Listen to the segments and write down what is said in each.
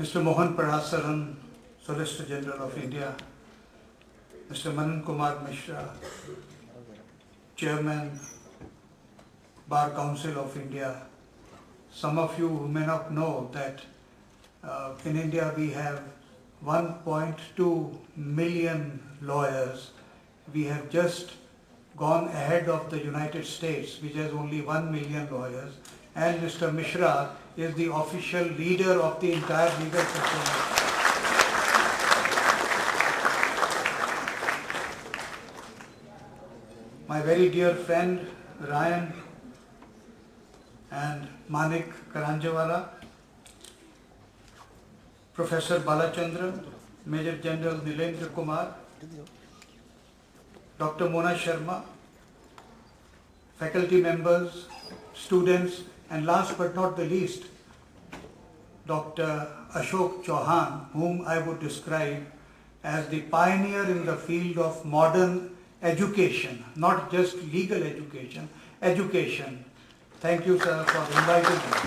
Mr. Mohan Parasaran, Solicitor General of India, Mr. Manan Kumar Mishra, Chairman, Bar Council of India. Some of you who may not know that in India we have 1.2 million lawyers. We have just gone ahead of the United States, which has only 1 million lawyers, and Mr. Mishra is the official leader of the entire legal system. My very dear friend Ryan and Manik Karanjawala, Professor Balachandran, Major General Nilendra Kumar, Dr. Mona Sharma, faculty members, students, and last but not the least, Dr. Ashok Chauhan, whom I would describe as the pioneer in the field of modern education, not just legal education, education. Thank you, sir, for inviting me.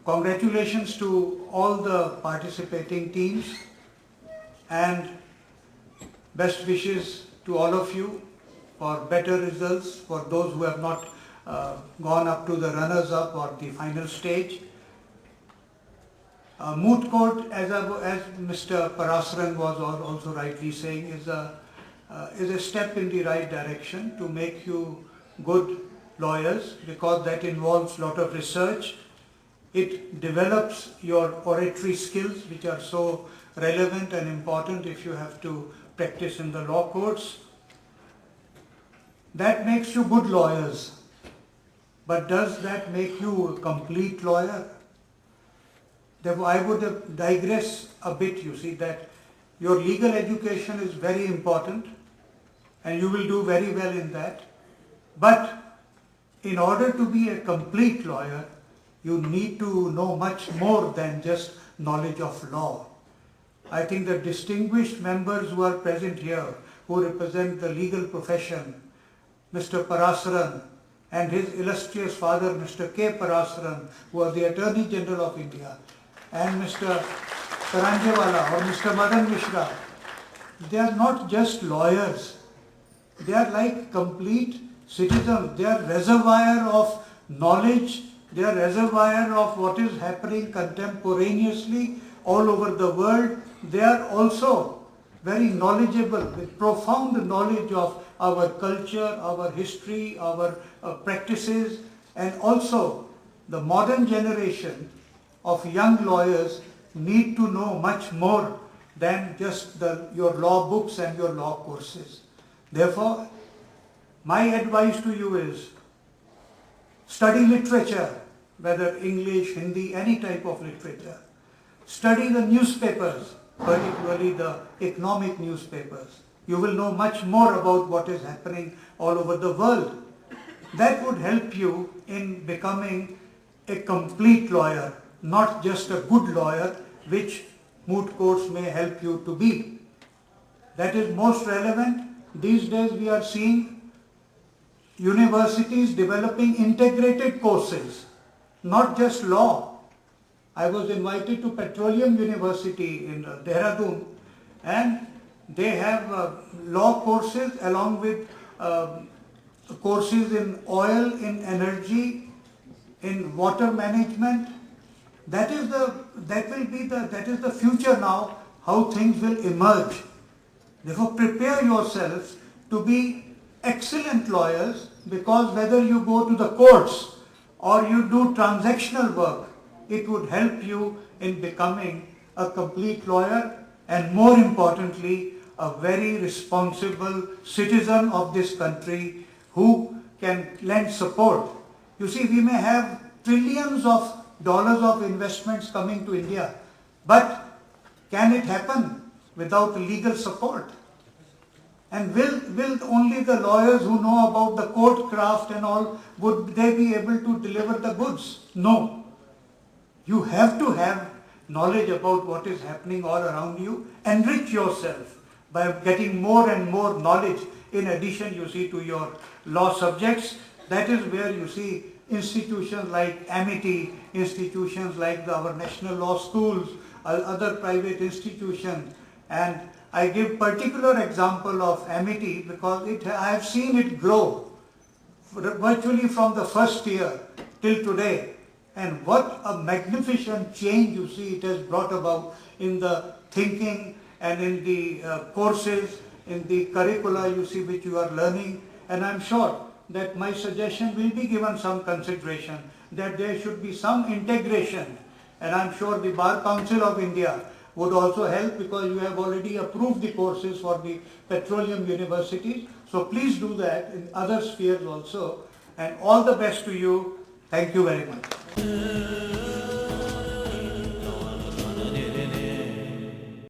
Congratulations to all the participating teams and best wishes to all of you for better results for those who have not gone up to the runners-up or the final stage. Moot court, as Mr. Parasaran was also rightly saying, is a step in the right direction to make you good lawyers, because that involves a lot of research. It develops your oratory skills, which are so relevant and important if you have to practice in the law courts. That makes you good lawyers. But does that make you a complete lawyer? Therefore, I would digress a bit. You see that your legal education is very important and you will do very well in that. But in order to be a complete lawyer, you need to know much more than just knowledge of law. I think the distinguished members who are present here, who represent the legal profession, Mr. Parasaran and his illustrious father, Mr. K. Parasaran, who was the Attorney General of India, and Mr. Karanjawala or Mr. Madan Mishra, they are not just lawyers. They are like complete citizens. They are reservoir of knowledge. They are reservoir of what is happening contemporaneously all over the world. They are also very knowledgeable, with profound knowledge of our culture, our history, our practices, and also the modern generation of young lawyers need to know much more than just your law books and your law courses. Therefore, my advice to you is study literature, whether English, Hindi, any type of literature. Study the newspapers, particularly the economic newspapers. You will know much more about what is happening all over the world. That would help you in becoming a complete lawyer, not just a good lawyer, which moot courts may help you to be. That is most relevant. These days we are seeing universities developing integrated courses, not just law. I was invited to Petroleum University in Dehradun, and they have law courses along with courses in oil, in energy, in water management. That is the future now, how things will emerge. Therefore, prepare yourselves to be excellent lawyers, because whether you go to the courts or you do transactional work, it would help you in becoming a complete lawyer, and more importantly, a very responsible citizen of this country who can lend support. You see, we may have trillions of dollars of investments coming to India, but can it happen without legal support? And will only the lawyers who know about the court craft and all, would they be able to deliver the goods? No. You have to have knowledge about what is happening all around you. Enrich yourself by getting more and more knowledge in addition, you see, to your law subjects. That is where, you see, institutions like Amity, institutions like our national law schools, other private institutions. And I give particular example of Amity because I have seen it grow virtually from the first year till today. And what a magnificent change you see it has brought about in the thinking and in the courses, in the curricula you see which you are learning. And I'm sure that my suggestion will be given some consideration, that there should be some integration. And I'm sure the Bar Council of India would also help because you have already approved the courses for the petroleum universities. So please do that in other spheres also. And all the best to you. Thank you very much.